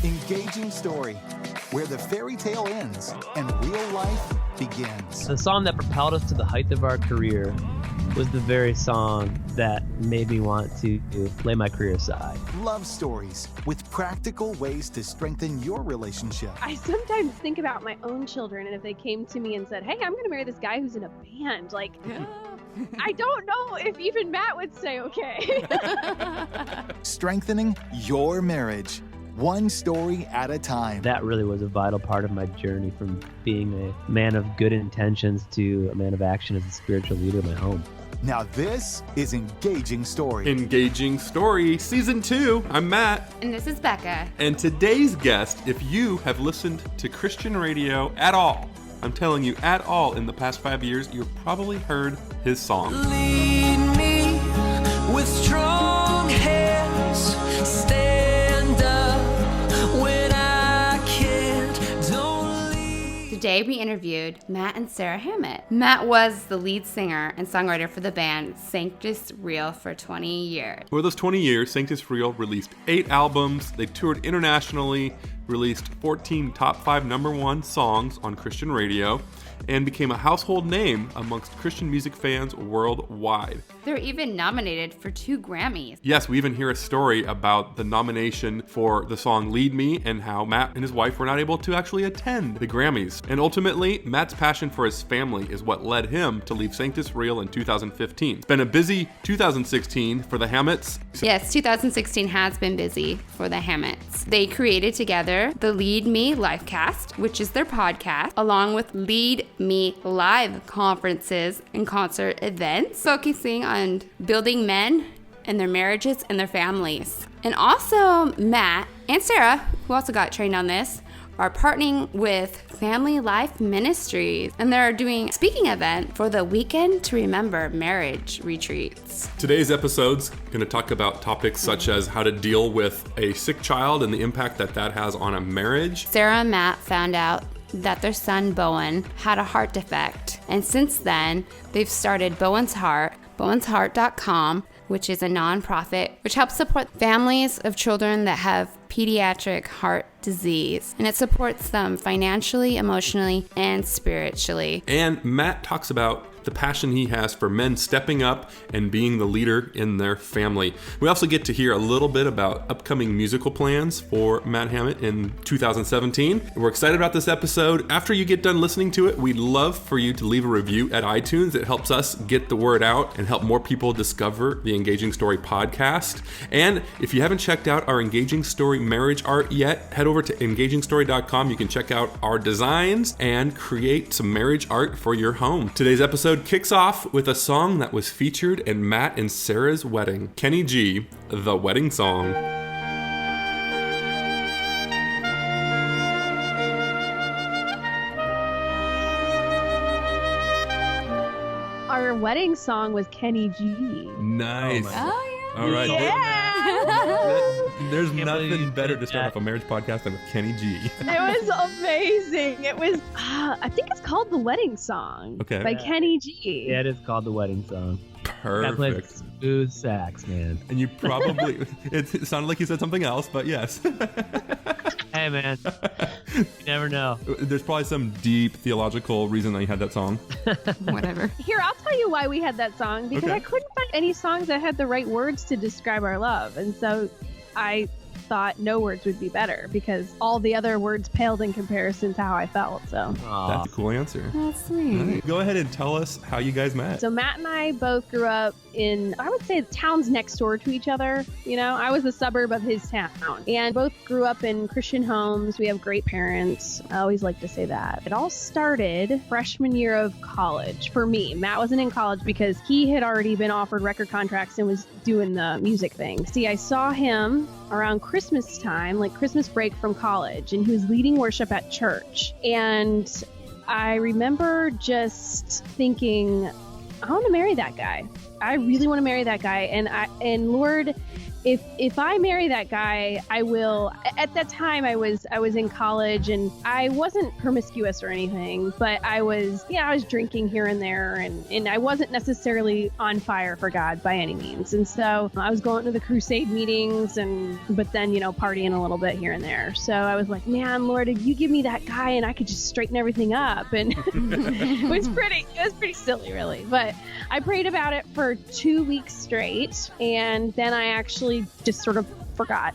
Engaging story, where the fairy tale ends and real life begins. The song that propelled us to the height of our career was the very song that made me want to lay my career aside. Love stories with practical ways to strengthen your relationship. I sometimes think about my own children, and if they came to me and said, hey, I'm going to marry this guy who's in a band, like, I don't know if even Matt would say okay. Strengthening your marriage, one story at a time. That really was a vital part of my journey from being a man of good intentions to a man of action as a spiritual leader of my home. Now this is Engaging Story. Engaging Story, Season 2. I'm Matt. And this is Becca. And today's guest, if you have listened to Christian radio at all, I'm telling you, at all in the past 5 years, you've probably heard his song. Lead me with strong hands, stand up when I can't, don't leave. Today we interviewed Matt and Sarah Hammitt. Matt was the lead singer and songwriter for the band Sanctus Real for 20 years. For those 20 years, Sanctus Real released 8 albums. They toured internationally, released 14 top 5 number 1 songs on Christian radio, and became a household name amongst Christian music fans worldwide. They were even nominated for 2 Grammys. Yes, we even hear a story about the nomination for the song Lead Me and how Matt and his wife were not able to actually attend the Grammys. And ultimately, Matt's passion for his family is what led him to leave Sanctus Real in 2015. It's been a busy 2016 for the Hammitts. Yes, 2016 has been busy for the Hammitts. They created together the Lead Me Livecast, which is their podcast, along with Lead Me Live conferences and concert events, focusing on building men and their marriages and their families. And also Matt and Sarah, who also got trained on this, are partnering with Family Life Ministries, and they're doing a speaking event for the Weekend to Remember marriage retreats. Today's episode's going to talk about topics such as how to deal with a sick child and the impact that that has on a marriage. Sarah and Matt found out that their son Bowen had a heart defect, and since then they've started Bowen's Heart, bowensheart.com, which is a nonprofit which helps support families of children that have pediatric heart disease, and it supports them financially, emotionally, and spiritually. And Matt talks about the passion he has for men stepping up and being the leader in their family. We also get to hear a little bit about upcoming musical plans for Matt Hammitt in 2017. We're excited about this episode. After you get done listening to it, we'd love for you to leave a review at iTunes. It helps us get the word out and help more people discover the Engaging Story podcast. And if you haven't checked out our Engaging Story marriage art yet, head over to engagingstory.com. You can check out our designs and create some marriage art for your home. Today's episode kicks off with a song that was featured in Matt and Sarah's wedding. Kenny G, The Wedding Song. Our wedding song was Kenny G. Nice. Oh, yeah. All right. Yeah. There's Can't believe nothing you better did to start that. off a marriage podcast than with Kenny G. It was amazing. It was, I think it's called The Wedding Song Okay. by Kenny G. Yeah, it is called The Wedding Song. That plays Perfect. smooth sax, man. And you probably, it sounded like you said something else, but yes. Hey, man. You never know. There's probably some deep theological reason that you had that song. Whatever. Here, I'll tell you why we had that song, because Okay. I couldn't find any songs that had the right words to describe our love. And so I thought no words would be better, because all the other words paled in comparison to how I felt. So Aw. That's a cool answer. That's sweet. Right. Go ahead and tell us how you guys met. Matt and I both grew up in, I would say, towns next door to each other. You know, I was a suburb of his town, and both grew up in Christian homes. We have great parents. I always like to say that. It all started freshman year of college for me. Matt wasn't in college because he had already been offered record contracts and was doing the music thing. See, I saw him around Christmas time, like Christmas break from college, and he was leading worship at church. And I remember just thinking, I want to marry that guy. I really want to marry that guy. And Lord, if I marry that guy, I will. At that time, I was in college, and I wasn't promiscuous or anything, but I was drinking here and there, and I wasn't necessarily on fire for God by any means. And so I was going to the crusade meetings, but then, partying a little bit here and there. So I was like, man, Lord, if you give me that guy and I could just straighten everything up. And it was pretty silly, really. But I prayed about it for 2 weeks straight, and then I actually just sort of forgot.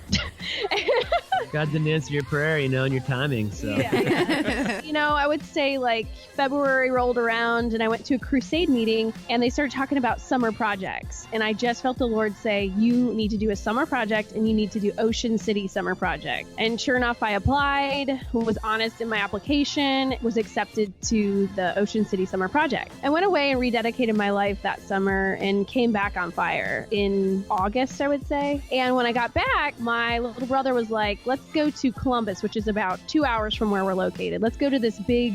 God didn't answer your prayer, and your timing. So, yeah. I would say like February rolled around and I went to a crusade meeting and they started talking about summer projects. And I just felt the Lord say, you need to do a summer project and you need to do Ocean City summer project. And sure enough, I applied, was honest in my application, was accepted to the Ocean City summer project. I went away and rededicated my life that summer and came back on fire in August, I would say. And when I got back, my little brother was like, let's go to Columbus, which is about 2 hours from where we're located. Let's go to this big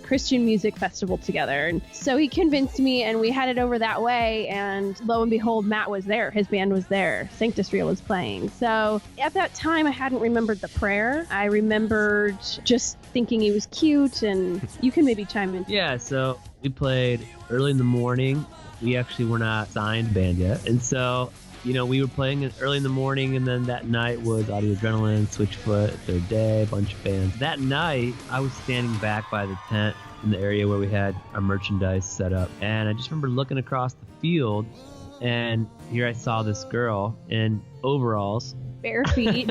Christian music festival together. And so he convinced me and we headed over that way. And lo and behold, Matt was there. His band was there. Sanctus Real was playing. So at that time, I hadn't remembered the prayer. I remembered just thinking he was cute, and you can maybe chime in. Yeah, so we played early in the morning. We actually were not signed band yet. And so, we were playing early in the morning, and then that night was Audio Adrenaline, Switchfoot, Third Day, a bunch of bands. That night, I was standing back by the tent in the area where we had our merchandise set up. And I just remember looking across the field, and here I saw this girl in overalls. Bare feet.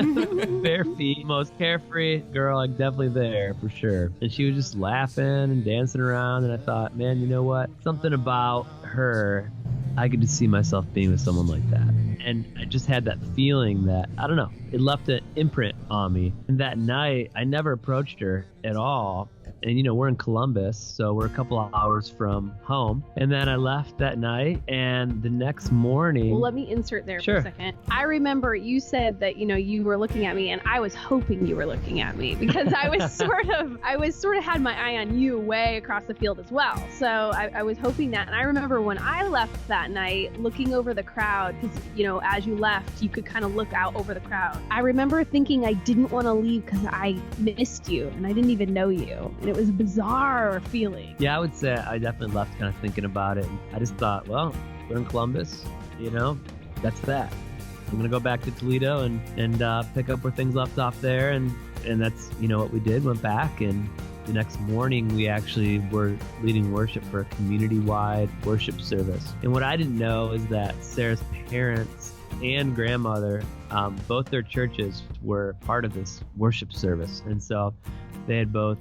Bare feet. Most carefree girl, like definitely there for sure. And she was just laughing and dancing around. And I thought, man, you know what? Something about her, I could just see myself being with someone like that. And I just had that feeling that, I don't know, it left an imprint on me. And that night, I never approached her at all. And, we're in Columbus, so we're a couple of hours from home. And then I left that night, and the next morning... Well, let me insert there Sure. for a second. I remember you said that, you were looking at me, and I was hoping you were looking at me, because I was sort of had my eye on you way across the field as well. So I was hoping that. And I remember when I left that night, looking over the crowd, because, as you left, you could kind of look out over the crowd. I remember thinking I didn't want to leave because I missed you, and I didn't even know you. And it was a bizarre feeling. Yeah, I would say I definitely left kind of thinking about it. I just thought, well, we're in Columbus, that's that. I'm going to go back to Toledo and pick up where things left off there. And that's, what we did, went back. And the next morning, we actually were leading worship for a community-wide worship service. And what I didn't know is that Sarah's parents and grandmother, both their churches were part of this worship service. And so they had both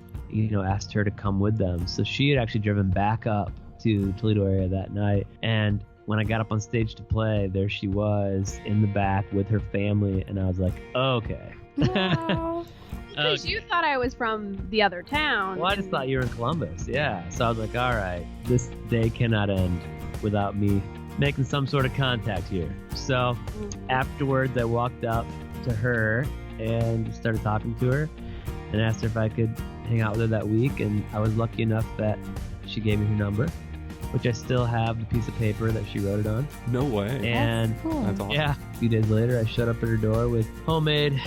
asked her to come with them. So she had actually driven back up to Toledo area that night. And when I got up on stage to play, there she was in the back with her family. And I was like, okay. Wow. Because Okay. you thought I was from the other town. Well, I just thought you were in Columbus. Yeah. So I was like, all right, this day cannot end without me making some sort of contact here. So afterwards, I walked up to her and started talking to her and asked her if I could hang out with her that week. And I was lucky enough that she gave me her number, which I still have the piece of paper that she wrote it on. No way. And That's awesome. yeah, a few days later, I showed up at her door with homemade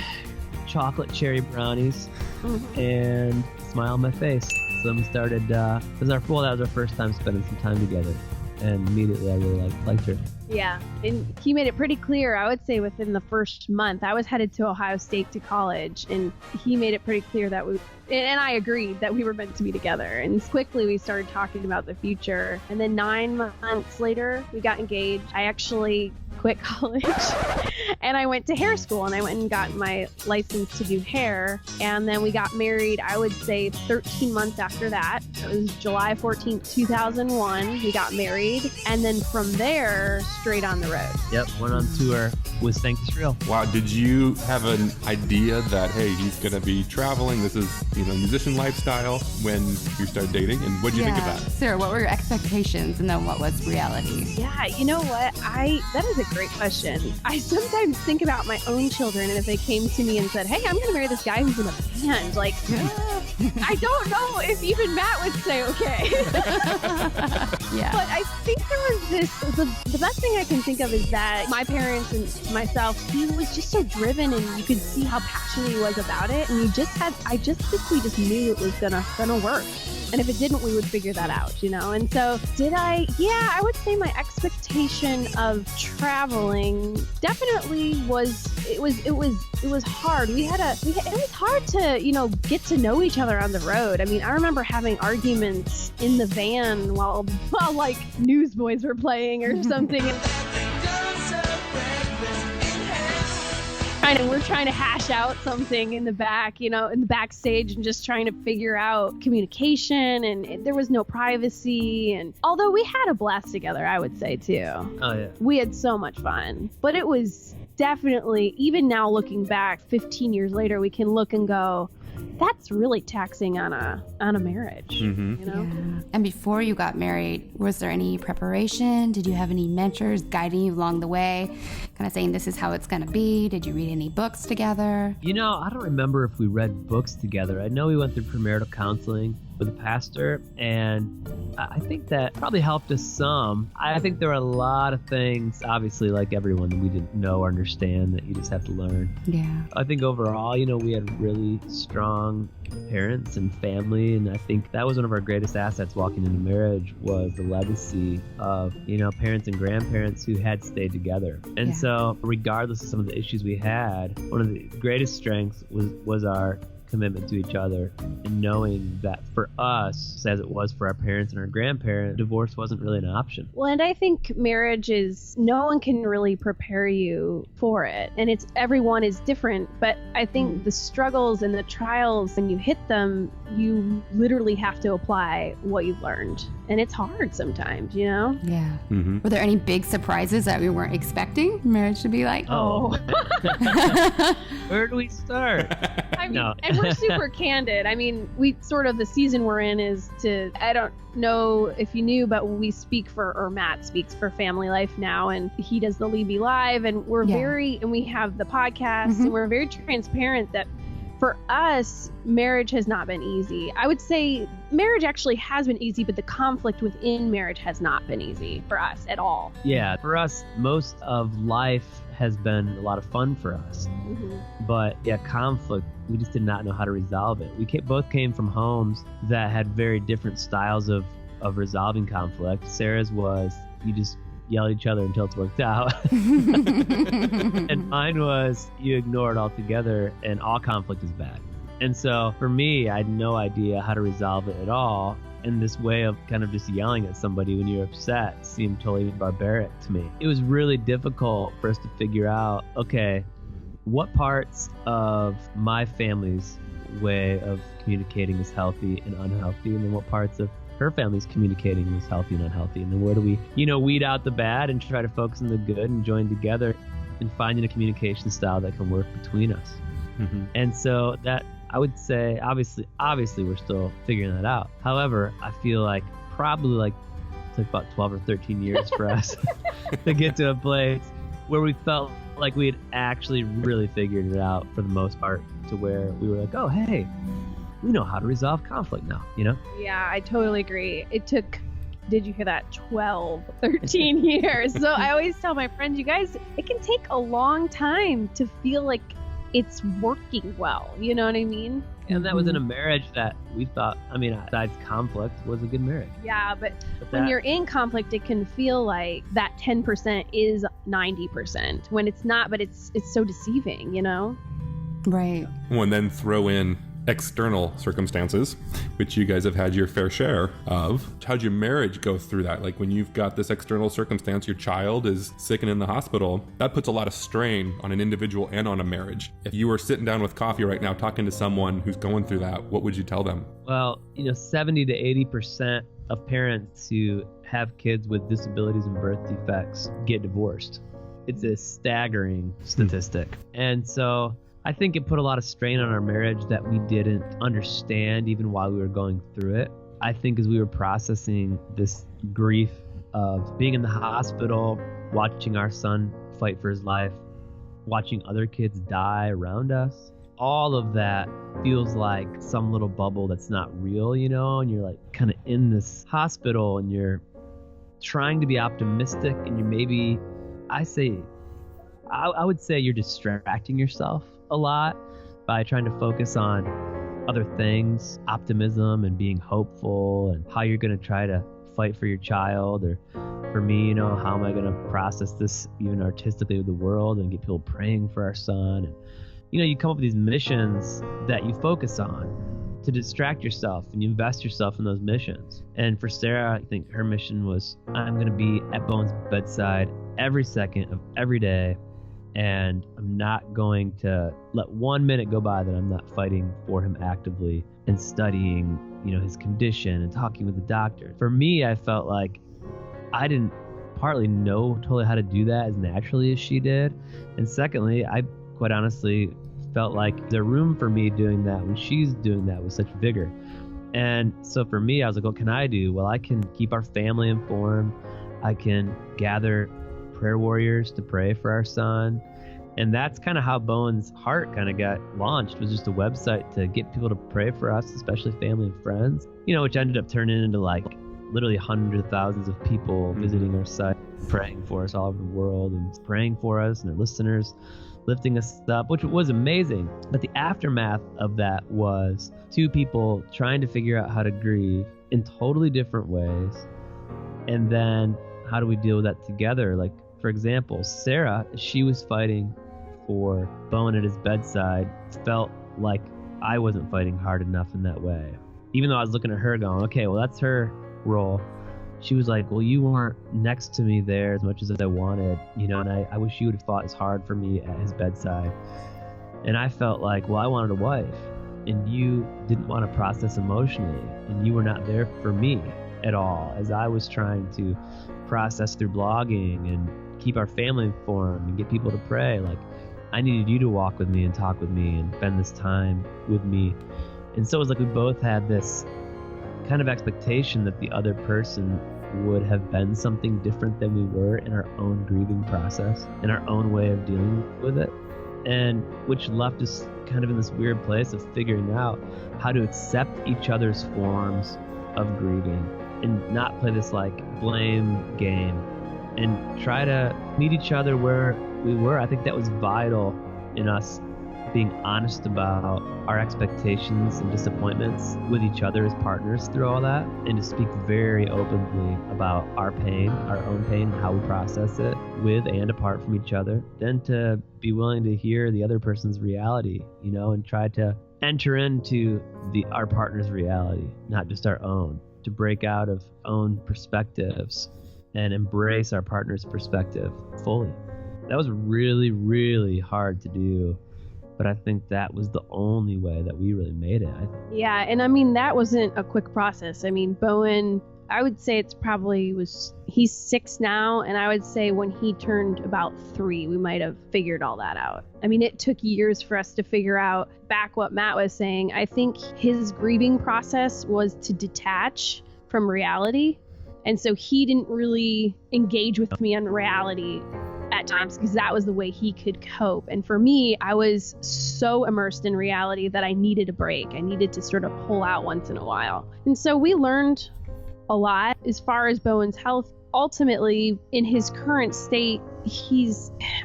chocolate cherry brownies and a smile on my face. So then we started, that was our first time spending some time together. And immediately I really liked her. Yeah, and he made it pretty clear, I would say within the first month. I was headed to Ohio State to college, and he made it pretty clear that and I agreed that we were meant to be together. And quickly we started talking about the future. And then 9 months later, we got engaged. I actually quit college and I went to hair school, and I went and got my license to do hair. And then we got married, I would say 13 months after that. It was July 14th, 2001. We got married. And then from there, straight on the road. Yep, went on tour with Sanctus Real. Wow, did you have an idea that, hey, he's going to be traveling, this is, musician lifestyle when you started dating? And what did you think of that? Sarah, what were your expectations, and then what was reality? Yeah, you know what? That is a great question. I sometimes think about my own children, and if they came to me and said, hey, I'm going to marry this guy who's in a band, like, I don't know if even Matt would say okay. Yeah. But I think there was the best thing I can think of is that my parents and myself, he was just so driven, and you could see how passionate he was about it. And I just think we just knew it was gonna work. And if it didn't, we would figure that out, you know? And so I would say my expectation of traveling definitely was hard. It was hard to, you know, get to know each other on the road. I mean, I remember having arguments in the van while like Newsboys were playing or something. And we're trying to hash out something in the back, you know, in the backstage, and just trying to figure out communication, and there was no privacy. And although we had a blast together, I would say too. Oh yeah. We had so much fun, but it was definitely, even now looking back 15 years later, we can look and go, that's really taxing on a marriage, you know? Yeah. And before you got married, was there any preparation? Did you have any mentors guiding you along the way, kind of saying this is how it's going to be? Did you read any books together? You know, I don't remember if we read books together. I know we went through premarital counseling with a pastor, and I think that probably helped us some. I think there were a lot of things, obviously, like everyone, that we didn't know or understand, that you just have to learn. Yeah. I think overall, you know, we had really strong parents and family, and I think that was one of our greatest assets walking into marriage, was the legacy of, you know, parents and grandparents who had stayed together. And so regardless of some of the issues we had, one of the greatest strengths was our commitment to each other, and knowing that for us, as it was for our parents and our grandparents, divorce wasn't really an option. Well, and I think marriage is, no one can really prepare you for it, and everyone is different, but I think the struggles and the trials, when you hit them, you literally have to apply what you've learned, and it's hard sometimes, you know? Yeah. Were there any big surprises that we weren't expecting marriage to be like? Oh. Where do we start? I mean, No. and we're super candid. I mean, the season we're in is I don't know if you knew, but Matt speaks for Family Life now, and he does the Lead Me Live, and and we have the podcast, and we're very transparent that for us, marriage has not been easy. I would say marriage actually has been easy, but the conflict within marriage has not been easy for us at all. Yeah, for us, most of life has been a lot of fun for us. But conflict, we just did not know how to resolve it. We both came from homes that had very different styles of resolving conflict. Sarah's was, you just yell at each other until it's worked out. And mine was, you ignore it altogether, and all conflict is bad. And so for me, I had no idea how to resolve it at all. And this way of kind of just yelling at somebody when you're upset seemed totally barbaric to me. It was really difficult for us to figure out, okay, what parts of my family's way of communicating is healthy and unhealthy, and then what parts of her family's communicating was healthy and unhealthy, and then where do we, weed out the bad and try to focus on the good and join together in finding a communication style that can work between us. And so that, I would say, obviously we're still figuring that out. However, I feel like probably it took about 12 or 13 years for us to get to a place where we felt like we had actually really figured it out for the most part, to where we were like, oh, hey, we know how to resolve conflict now, Yeah, I totally agree. It took, did you hear that, 12, 13 years. So I always tell my friends, you guys, it can take a long time to feel like it's working well. You know what I mean? And that was in a marriage that we thought, besides conflict, was a good marriage. Yeah, but when you're in conflict, it can feel like that 10% is 90% when it's not, but it's so deceiving, Right. And then throw in external circumstances, which you guys have had your fair share of. How'd your marriage go through that? Like, when you've got this external circumstance, your child is sick and in the hospital, that puts a lot of strain on an individual and on a marriage. If you were sitting down with coffee right now talking to someone who's going through that, what would you tell them? Well, 70 to 80% of parents who have kids with disabilities and birth defects get divorced. It's a staggering statistic. And so I think it put a lot of strain on our marriage that we didn't understand even while we were going through it. I think as we were processing this grief of being in the hospital, watching our son fight for his life, watching other kids die around us, all of that feels like some little bubble that's not real, and you're like kind of in this hospital and you're trying to be optimistic, and you're maybe, I say, I would say you're distracting yourself a lot by trying to focus on other things, optimism and being hopeful, and how you're going to try to fight for your child. Or for me, how am I going to process this even artistically with the world and get people praying for our son? And, you come up with these missions that you focus on to distract yourself, and you invest yourself in those missions. And for Sarah, I think her mission was, I'm going to be at Bowen's bedside every second of every day, and I'm not going to let 1 minute go by that I'm not fighting for him actively and studying, his condition and talking with the doctor. For me, I felt like I didn't partly know totally how to do that as naturally as she did. And secondly, I quite honestly felt like there's room for me doing that when she's doing that with such vigor. And so for me, I was like, what can I do? Well, I can keep our family informed. I can gather prayer warriors to pray for our son. And that's kind of how Bowen's Heart kind of got launched, was just a website to get people to pray for us, especially family and friends, which ended up turning into like literally hundreds of thousands of people visiting our site, praying for us all over the world and praying for us, and their listeners lifting us up, which was amazing. But the aftermath of that was two people trying to figure out how to grieve in totally different ways. And then how do we deal with that together? Like, for example, Sarah, she was fighting for Bowen at his bedside, felt like I wasn't fighting hard enough in that way. Even though I was looking at her going, okay, well, that's her role. She was like, well, you weren't next to me there as much as I wanted, and I wish you would have fought as hard for me at his bedside. And I felt like, well, I wanted a wife, and you didn't want to process emotionally, and you were not there for me at all as I was trying to process through blogging and keep our family informed and get people to pray. Like, I needed you to walk with me and talk with me and spend this time with me. And so it was like we both had this kind of expectation that the other person would have been something different than we were in our own grieving process, in our own way of dealing with it, and which left us kind of in this weird place of figuring out how to accept each other's forms of grieving and not play this like blame game and try to meet each other where we were. I think that was vital in us being honest about our expectations and disappointments with each other as partners through all that, and to speak very openly about our pain, our own pain, how we process it with and apart from each other. Then to be willing to hear the other person's reality, and try to enter into our partner's reality, not just our own, to break out of own perspectives and embrace our partner's perspective fully. That was really, really hard to do. But I think that was the only way that we really made it. Yeah, and that wasn't a quick process. Bowen, I would say he's 6 now, and I would say when he turned about 3, we might have figured all that out. It took years for us to figure out back what Matt was saying. I think his grieving process was to detach from reality. And so he didn't really engage with me on reality at times because that was the way he could cope. And for me, I was so immersed in reality that I needed a break. I needed to sort of pull out once in a while. And so we learned a lot as far as Bowen's health. Ultimately, in his current state,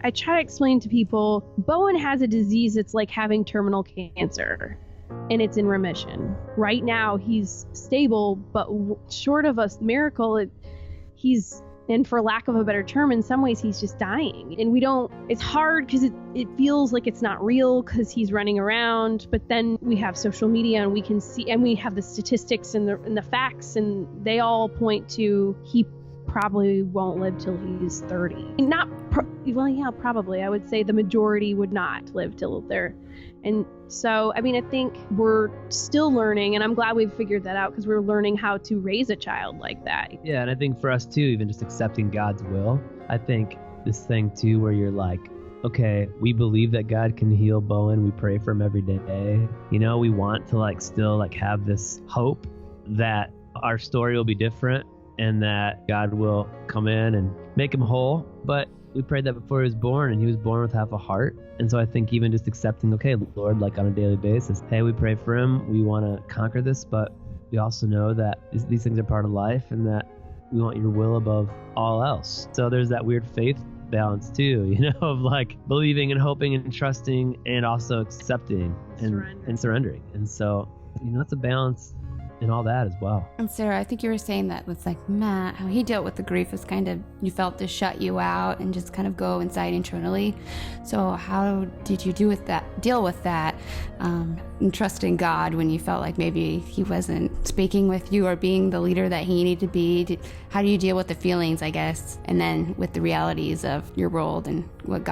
I try to explain to people, Bowen has a disease that's like having terminal cancer, and it's in remission. Right now, he's stable, but short of a miracle, and for lack of a better term, in some ways, he's just dying. And it's hard because it feels like it's not real because he's running around. But then we have social media and we can see, and we have the statistics and the facts, and they all point to he probably won't live till he's 30. Probably. I would say the majority would not live till they're. And so, I think we're still learning, and I'm glad we've figured that out because we're learning how to raise a child like that. Yeah, and I think for us too, even just accepting God's will, I think this thing too where you're like, okay, we believe that God can heal Bowen. We pray for him every day. We want to still have this hope that our story will be different and that God will come in and make him whole. But we prayed that before he was born, and he was born with half a heart. And so I think even just accepting, okay, Lord, on a daily basis, hey, we pray for him. We want to conquer this, but we also know that these things are part of life and that we want your will above all else. So there's that weird faith balance too, you know, of like believing and hoping and trusting and also accepting and surrendering. And so, you know, it's a balance in all that as well. And Sarah, I think you were saying that with like Matt, how he dealt with the grief was kind of, you felt to shut you out and just kind of go inside internally. So how did you deal with that and trusting God when you felt like maybe he wasn't speaking with you or being the leader that he needed to be? How do you deal with the feelings, I guess, and then with the realities of your world and what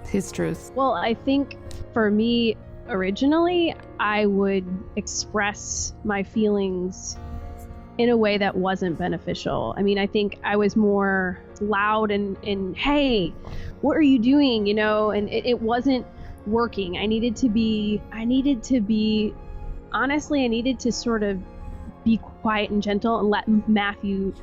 his truth? Well, I think for me, originally, I would express my feelings in a way that wasn't beneficial. I mean, I think I was more loud and hey, what are you doing? You know, and it wasn't working. I needed to be, honestly, I needed to sort of be quiet and gentle and let Matthew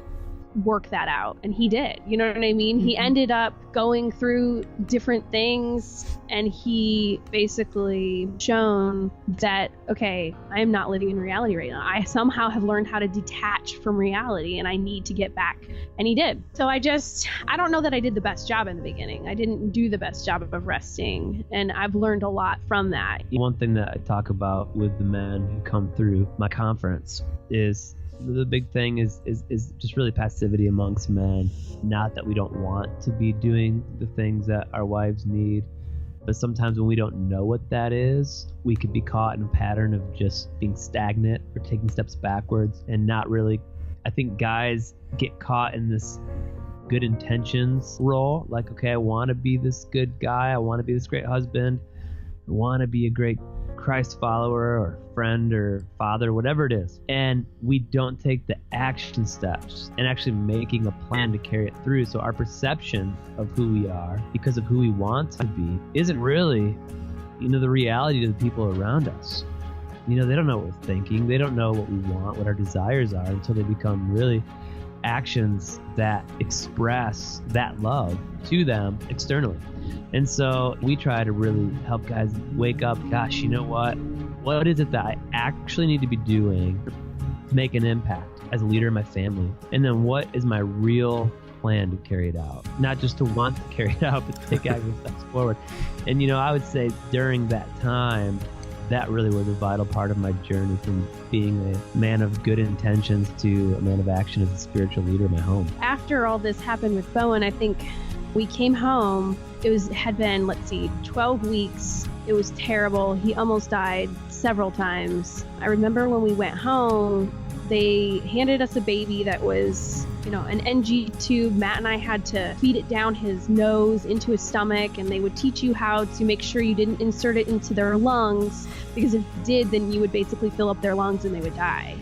work that out. And he did, you know what I mean? Mm-hmm. He ended up going through different things and he basically shown that, okay, I am not living in reality right now. I somehow have learned how to detach from reality and I need to get back. And he did. So I don't know that I did the best job in the beginning. I didn't do the best job of resting. And I've learned a lot from that. One thing that I talk about with the men who come through my conference is the big thing is just really passivity amongst men. Not that we don't want to be doing the things that our wives need, but sometimes when we don't know what that is, we could be caught in a pattern of just being stagnant or taking steps backwards and not really. I think guys get caught in this good intentions role. Like, okay, I want to be this good guy. I want to be this great husband. I want to be a great Christ follower or friend or father, whatever it is. And we don't take the action steps and actually making a plan to carry it through. So our perception of who we are because of who we want to be isn't really, you know, the reality to the people around us. You know, they don't know what we're thinking. They don't know what we want, what our desires are until they become really actions that express that love to them externally. And so we try to really help guys wake up. Gosh, you know what? What is it that I actually need to be doing to make an impact as a leader in my family? And then what is my real plan to carry it out? Not just to want to carry it out, but to take action steps forward. And, you know, I would say during that time, that really was a vital part of my journey from being a man of good intentions to a man of action as a spiritual leader in my home. After all this happened with Bowen, I think we came home. Had been 12 weeks. It was terrible. He almost died several times. I remember when we went home, they handed us a baby that was, you know, an NG tube. Matt and I had to feed it down his nose into his stomach, and they would teach you how to make sure you didn't insert it into their lungs, because if you did, then you would basically fill up their lungs and they would die.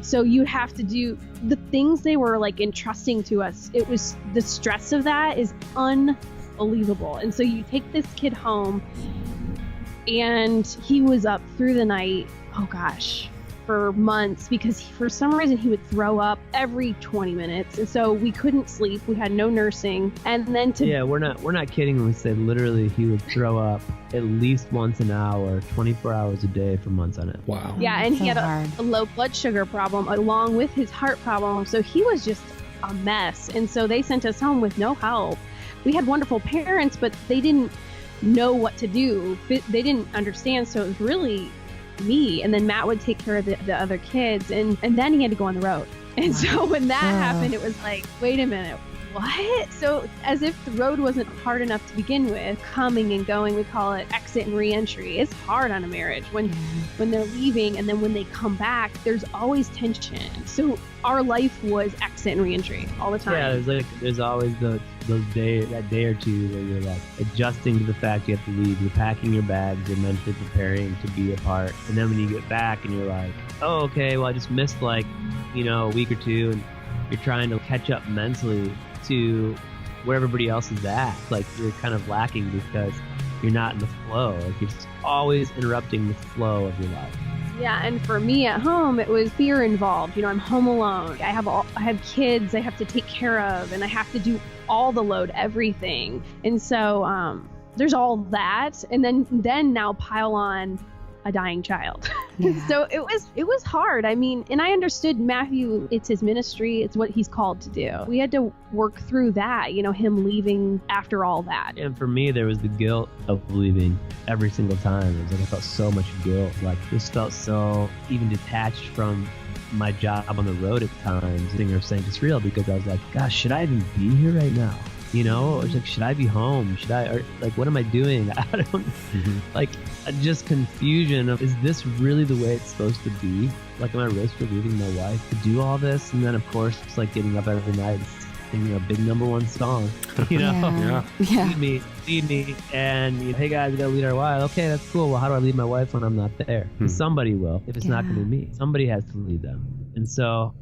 So you'd have to do the things they were like entrusting to us. It was, the stress of that is unbelievable. And so you take this kid home, and he was up through the night, oh gosh, for months, because for some reason he would throw up every 20 minutes, and so we couldn't sleep. We had no nursing, and then we're not kidding when we say literally he would throw up at least once an hour, 24 hours a day for months on it. Wow. Yeah, and he had a low blood sugar problem along with his heart problem, so he was just a mess. And so they sent us home with no help. We had wonderful parents, but they didn't know what to do. They didn't understand, so it was really me. And then Matt would take care of the other kids, and then he had to go on the road. And so when that happened, it was like, wait a minute, what? So as if the road wasn't hard enough to begin with, coming and going, we call it exit and re-entry. It's hard on a marriage when they're leaving, and then when they come back, there's always tension. So our life was exit and re-entry all the time. Yeah, there's always that day or two where you're like adjusting to the fact you have to leave. You're packing your bags, you're mentally preparing to be apart, and then when you get back and you're like, oh, okay, well I just missed a week or two, and you're trying to catch up mentally to where everybody else is at. Like you're kind of lacking because you're not in the flow. Like you're just always interrupting the flow of your life. Yeah, and for me at home, it was fear involved. You know, I'm home alone. I have kids I have to take care of, and I have to do all the load, everything. And so there's all that, and then now pile on a dying child. Yeah. So it was hard. I mean, and I understood Matthew, it's his ministry, it's what he's called to do. We had to work through that, him leaving after all that. And for me, there was the guilt of leaving every single time. It was like I felt so much guilt. Like this felt so even detached from my job on the road at times. Singer of Saint It's Real, because I was like, gosh, should I even be here right now? It was like, should I be home? What am I doing? I don't like just confusion of, is this really the way it's supposed to be? Like, am I risk for leaving my wife to do all this? And then of course, it's like getting up every night and singing a big #1 song, Yeah. Lead me. And hey guys, we gotta lead our wife. Okay, that's cool. Well, how do I lead my wife when I'm not there? Somebody will. If it's not gonna be me, somebody has to lead them. And so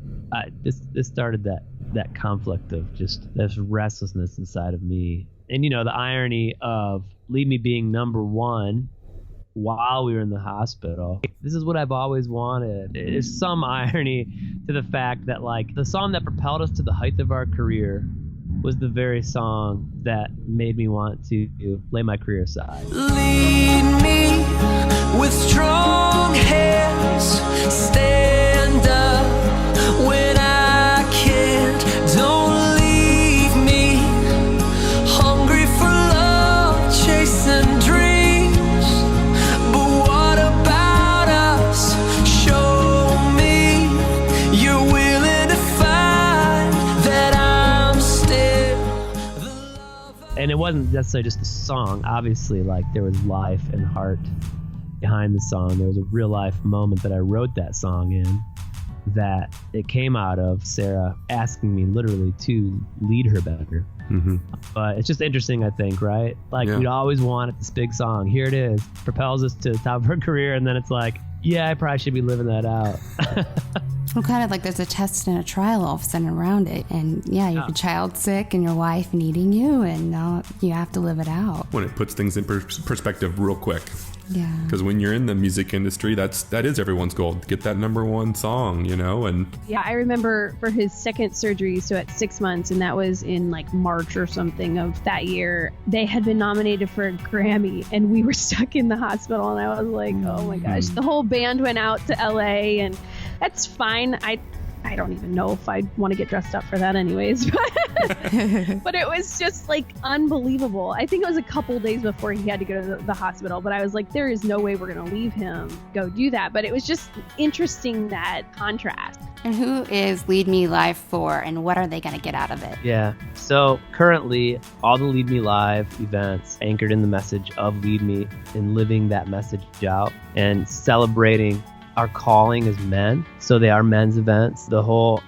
this started that conflict of just this restlessness inside of me. And the irony of Lead Me being #1 while we were in the hospital. This is what I've always wanted. There's some irony to the fact that like the song that propelled us to the height of our career was the very song that made me want to lay my career aside. Lead me with strong hands, stand up when I can't, don't leave me, hungry for love, chasing dreams, but what about us? Show me you're willing to find that I'm still the love I... And it wasn't necessarily just a song. Obviously, like there was life and heart behind the song. There was a real life moment that I wrote that song in, that it came out of Sarah asking me literally to lead her better. But it's just interesting, I think, right? Like we'd always wanted this big song. Here it is, propels us to the top of her career, and then it's like, yeah, I probably should be living that out. Well, kind of like there's a test and a trial all of a sudden around it. And yeah, you have a child sick and your wife needing you, and now you have to live it out. When it puts things in perspective real quick. Yeah. Because when you're in the music industry, that is everyone's goal, to get that #1 song, and Yeah, I remember for his second surgery, so at 6 months, and that was in like March or something of that year, they had been nominated for a Grammy, and we were stuck in the hospital, and I was like, oh my gosh. The whole band went out to LA, and that's fine. I don't even know if I'd want to get dressed up for that anyways, but it was just like unbelievable. I think it was a couple days before he had to go to the hospital, but I was like, there is no way we're going to leave him go do that. But it was just interesting, that contrast. And who is Lead Me Live for, and what are they going to get out of it? Yeah. So currently, all the Lead Me Live events anchored in the message of Lead Me and living that message out and celebrating our calling as men. So they are men's events. The whole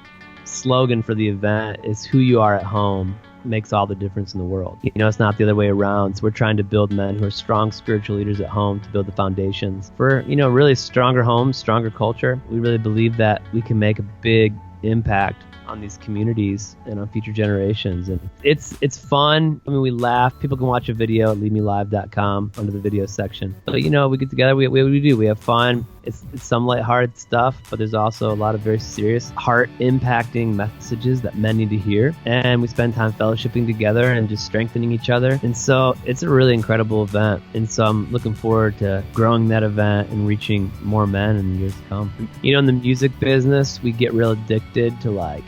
slogan for the event is who you are at home makes all the difference in the world. It's not the other way around. So we're trying to build men who are strong spiritual leaders at home to build the foundations for, really stronger homes, stronger culture. We really believe that we can make a big impact on these communities and on future generations. And it's fun. I mean, we laugh. People can watch a video at leadmelive.com under the video section. But, we get together, we do. We have fun. It's some lighthearted stuff, but there's also a lot of very serious, heart-impacting messages that men need to hear. And we spend time fellowshipping together and just strengthening each other. And so it's a really incredible event. And so I'm looking forward to growing that event and reaching more men in the years to come. In the music business, we get real addicted to like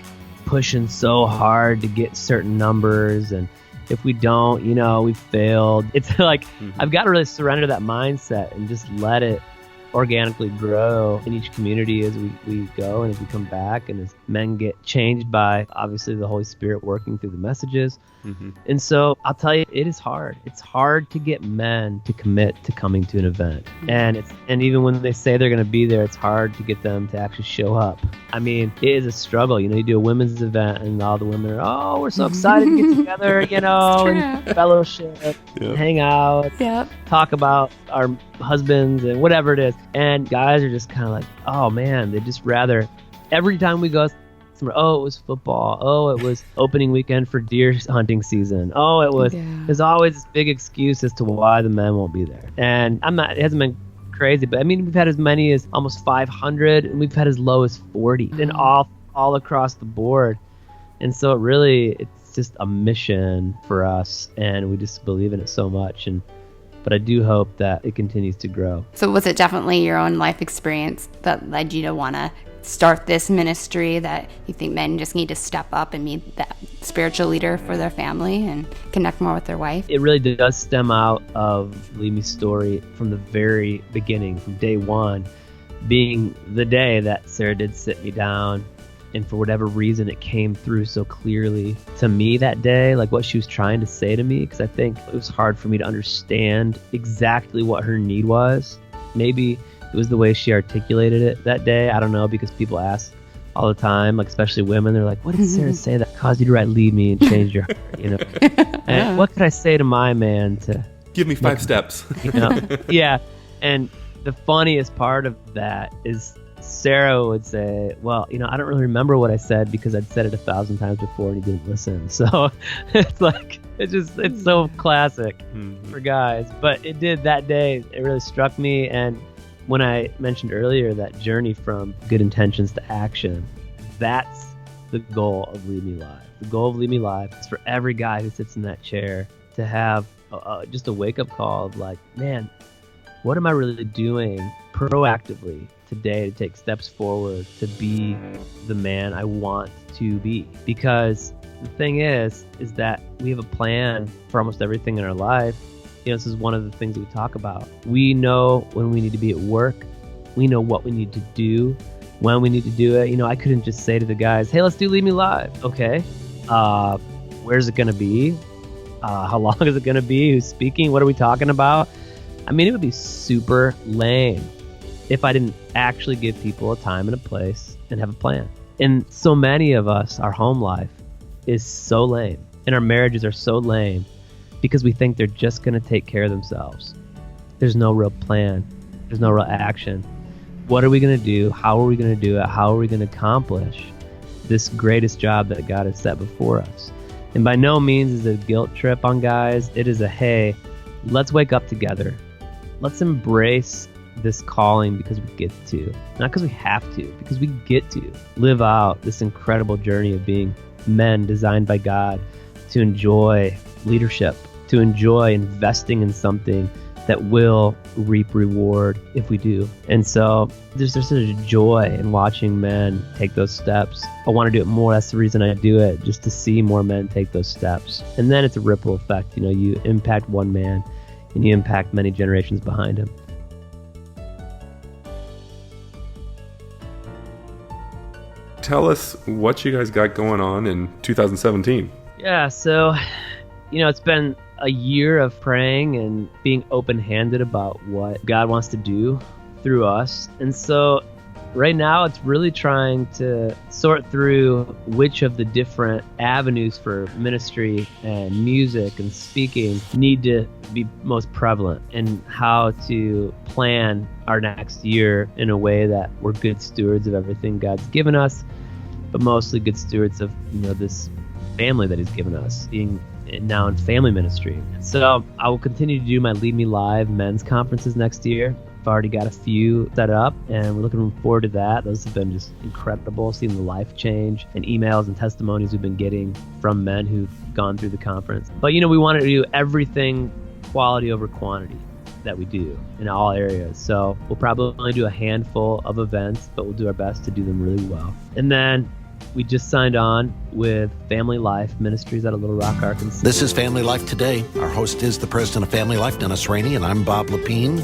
pushing so hard to get certain numbers, and if we don't, we failed. It's like I've got to really surrender that mindset and just let it organically grow in each community as we go, and as we come back, and as men get changed by obviously the Holy Spirit working through the messages. And so I'll tell you, it is hard. It's hard to get men to commit to coming to an event, and even when they say they're going to be there, it's hard to get them to actually show up. I mean, it is a struggle. You do a women's event, and all the women are, oh, we're so excited to get together, and fellowship, and hang out, talk about our husbands and whatever it is. And guys are just kind of like, oh man, they just rather, every time we go, oh, it was football. Oh, it was opening weekend for deer hunting season. Oh, it was, there's always this big excuse as to why the men won't be there. And it hasn't been crazy, but I mean, we've had as many as almost 500, and we've had as low as 40, and all across the board. And so it's just a mission for us, and we just believe in it so much. but I do hope that it continues to grow. So was it definitely your own life experience that led you to want to start this ministry, that you think men just need to step up and be that spiritual leader for their family and connect more with their wife? It really does stem out of Lead Me's story from the very beginning, from day one, being the day that Sarah did sit me down. And for whatever reason, it came through so clearly to me that day, like what she was trying to say to me, because I think it was hard for me to understand exactly what her need was. Maybe it was the way she articulated it that day. I don't know, because people ask all the time, like especially women, they're like, what did Sarah say that caused you to write Lead Me and change your heart? You know, and what could I say to my man to Give me 5 steps. You know? Yeah. And the funniest part of that is Sarah would say, well, you know, I don't really remember what I said because I'd said it 1,000 times before and he didn't listen. So it's like, it's so classic for guys. But it did that day. It really struck me. And when I mentioned earlier that journey from good intentions to action, that's the goal of Lead Me Live. The goal of Lead Me Live is for every guy who sits in that chair to have just a wake-up call of like, man, what am I really doing proactively today to take steps forward to be the man I want to be? Because the thing is that we have a plan for almost everything in our life. You know, this is one of the things that we talk about. We know when we need to be at work. We know what we need to do, when we need to do it. You know, I couldn't just say to the guys, hey, let's do Lead Me Live. Okay. Where's it going to be? How long is it going to be? Who's speaking? What are we talking about? I mean, it would be super lame if I didn't actually give people a time and a place and have a plan. And so many of us, our home life is so lame, and our marriages are so lame because we think they're just going to take care of themselves. There's no real plan. There's no real action. What are we going to do? How are we going to do it? How are we going to accomplish this greatest job that God has set before us? And by no means is it a guilt trip on guys. It is a, hey, let's wake up together. Let's embrace this calling because we get to, not because we have to, because we get to live out this incredible journey of being men designed by God to enjoy leadership, to enjoy investing in something that will reap reward if we do. And so there's such a joy in watching men take those steps. I want to do it more. That's the reason I do it, just to see more men take those steps. And then it's a ripple effect. You know, you impact one man and you impact many generations behind him. Tell us what you guys got going on in 2017. Yeah, so, you know, it's been a year of praying and being open-handed about what God wants to do through us. And so right now it's really trying to sort through which of the different avenues for ministry and music and speaking need to be most prevalent, and how to plan our next year in a way that we're good stewards of everything God's given us, but mostly good stewards of, you know, this family that He's given us, being now in family ministry. So I will continue to do my Lead Me Live men's conferences next year. I've already got a few set up, and we're looking forward to that. Those have been just incredible, seeing the life change and emails and testimonies we've been getting from men who've gone through the conference. But, you know, we want to do everything quality over quantity that we do in all areas. So we'll probably only do a handful of events, but we'll do our best to do them really well. And then we just signed on with Family Life Ministries out of Little Rock, Arkansas. This is Family Life Today. Our host is the president of Family Life, Dennis Rainey, and I'm Bob Lapine.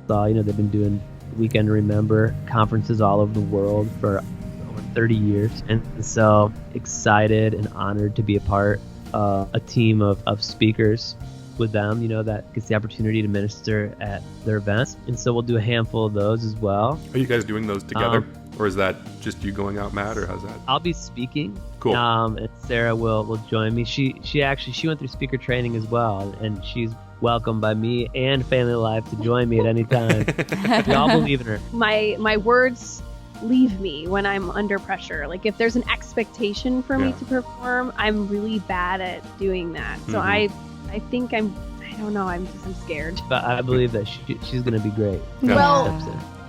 You know, they've been doing Weekend to Remember conferences all over the world for over 30 years. And so excited and honored to be a part of a team of speakers with them, you know, that gets the opportunity to minister at their events. And so we'll do a handful of those as well. Are you guys doing those together? Or is that just you going out, Matt, or how's that? I'll be speaking. Cool. And Sarah will join me. She went through speaker training as well, and she's welcome by me and Family Life to join me at any time. We all believe in her. My words leave me when I'm under pressure. Like if there's an expectation for me to perform, I'm really bad at doing that. So I think I don't know, I'm scared. But I believe that she's going to be great. Well,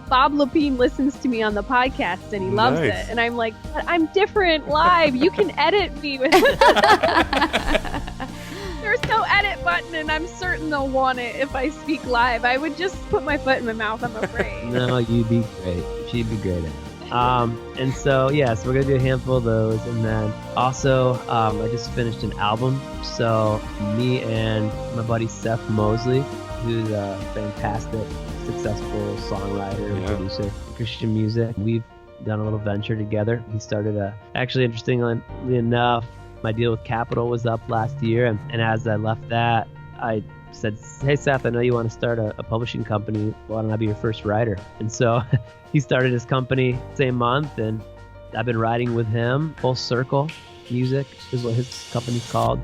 Bob Lapine listens to me on the podcast and he loves it. And I'm like, but I'm different live. You can edit me with There's so no edit button, and I'm certain they'll want it if I speak live. I would just put my foot in my mouth, I'm afraid. No, you'd be great. She'd be great at it. And so, so we're going to do a handful of those. And then also, I just finished an album. So me and my buddy Seth Mosley, who's a fantastic, successful songwriter and producer of Christian music, we've done a little venture together. He started actually, interestingly enough, my deal with Capitol was up last year. And as I left that, I said, hey, Seth, I know you want to start a publishing company. Why don't I be your first writer? And so he started his company same month, and I've been writing with him. Full Circle Music is what his company's called.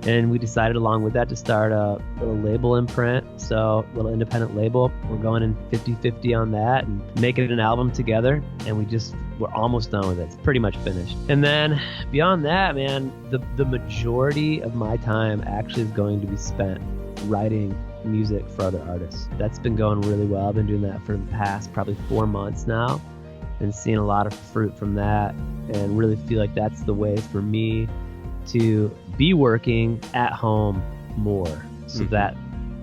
And we decided along with that to start a little label imprint, so a little independent label. We're going in 50-50 on that and making an album together, and we're almost done with it. It's pretty much finished. And then beyond that, man, the majority of my time actually is going to be spent writing music for other artists. That's been going really well. I've been doing that for the past probably 4 months now, and seeing a lot of fruit from that, and really feel like that's the way for me to be working at home more, so that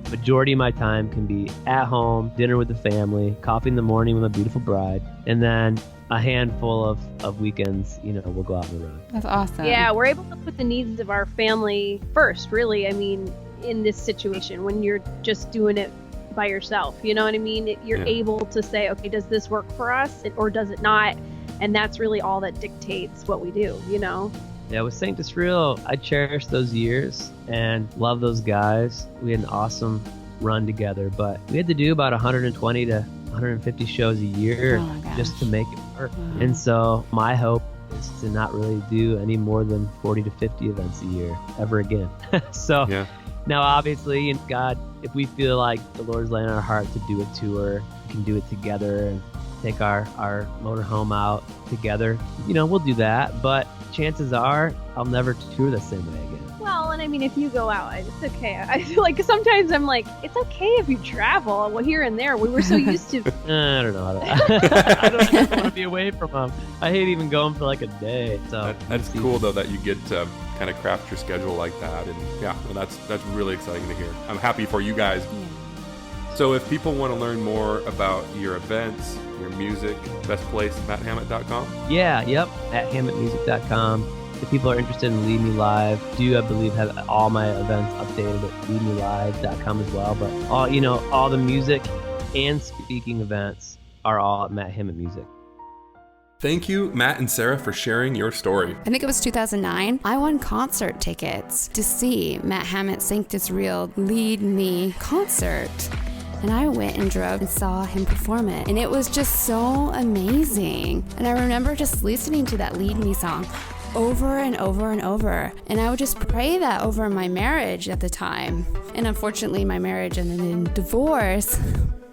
majority of my time can be at home, dinner with the family, coffee in the morning with my beautiful bride, and then a handful of weekends, we'll go out on the road. That's awesome. Yeah, we're able to put the needs of our family first, really. I mean, in this situation, when you're just doing it by yourself, you know what I mean? You're able to say, okay, does this work for us or does it not? And that's really all that dictates what we do, Yeah, with Saint Disreal, I cherish those years and love those guys. We had an awesome run together, but we had to do about 120 to 150 shows a year just to make it work. And so my hope is to not really do any more than 40 to 50 events a year ever again. So now, obviously, God, if we feel like the Lord's laying on our heart to do a tour, we can do it together and take our motorhome out together. We'll do that, but chances are I'll never tour the same way again. Well, and I mean, if you go out, it's okay. I feel like sometimes I'm like, it's okay if you travel here and there. We were so used to. I don't know. I don't want to be away from them. I hate even going for like a day. So that's cool though that you get to kind of craft your schedule like that, and that's really exciting to hear. I'm happy for you guys. So if people want to learn more about your events, your music, best place, matthammitt.com? At hammittmusic.com. If people are interested in Lead Me Live, I believe have all my events updated at leadmelive.com as well. But all the music and speaking events are all at Matt Hammitt Music. Thank you, Matt and Sarah, for sharing your story. I think it was 2009. I won concert tickets to see Matt Hammitt Saint Disreal Lead Me concert. And I went and drove and saw him perform it. And it was just so amazing. And I remember just listening to that Lead Me song over and over and over. And I would just pray that over my marriage at the time. And unfortunately, my marriage ended in divorce.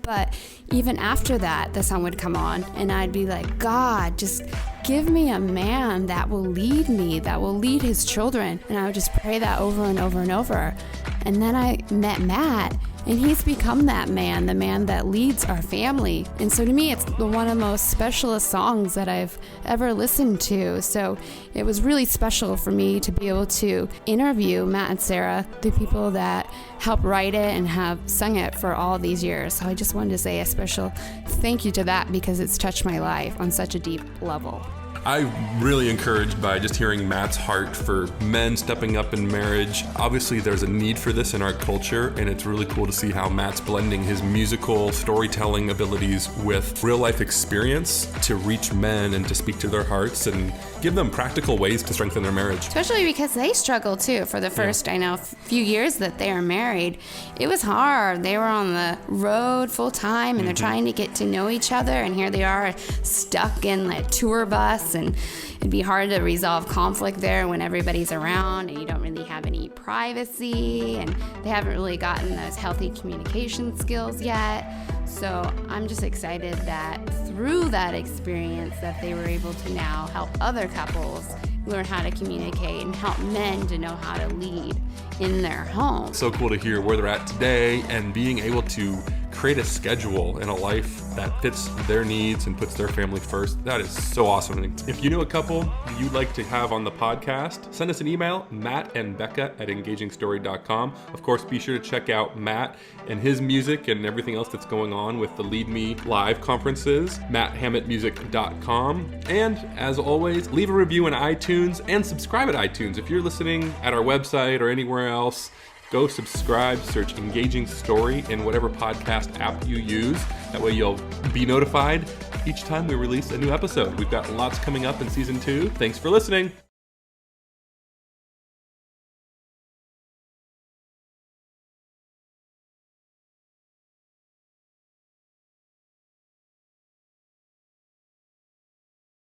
But even after that, the song would come on and I'd be like, God, just give me a man that will lead me, that will lead his children. And I would just pray that over and over and over. And then I met Matt, and he's become that man, the man that leads our family. And so to me, it's one of the most specialist songs that I've ever listened to. So it was really special for me to be able to interview Matt and Sarah, the people that helped write it and have sung it for all these years. So I just wanted to say a special thank you to that because it's touched my life on such a deep level. I'm really encouraged by just hearing Matt's heart for men stepping up in marriage. Obviously, there's a need for this in our culture, and it's really cool to see how Matt's blending his musical storytelling abilities with real-life experience to reach men and to speak to their hearts and give them practical ways to strengthen their marriage. Especially because they struggle, too, for the first, few years that they are married. It was hard. They were on the road full-time, and they're trying to get to know each other, and here they are stuck in the tour bus, and it'd be hard to resolve conflict there when everybody's around and you don't really have any privacy and they haven't really gotten those healthy communication skills yet. So I'm just excited that through that experience that they were able to now help other couples learn how to communicate and help men to know how to lead in their home. So cool to hear where they're at today and being able to create a schedule and a life that fits their needs and puts their family first. That is so awesome. And if you know a couple you'd like to have on the podcast, send us an email, mattandbecca@engagingstory.com. Of course, be sure to check out Matt and his music and everything else that's going on with the Lead Me Live conferences, matthammittmusic.com. And as always, leave a review on iTunes and subscribe at iTunes. If you're listening at our website or anywhere else, go subscribe, search Engaging Story in whatever podcast app you use. That way you'll be notified each time we release a new episode. We've got lots coming up in season 2. Thanks for listening.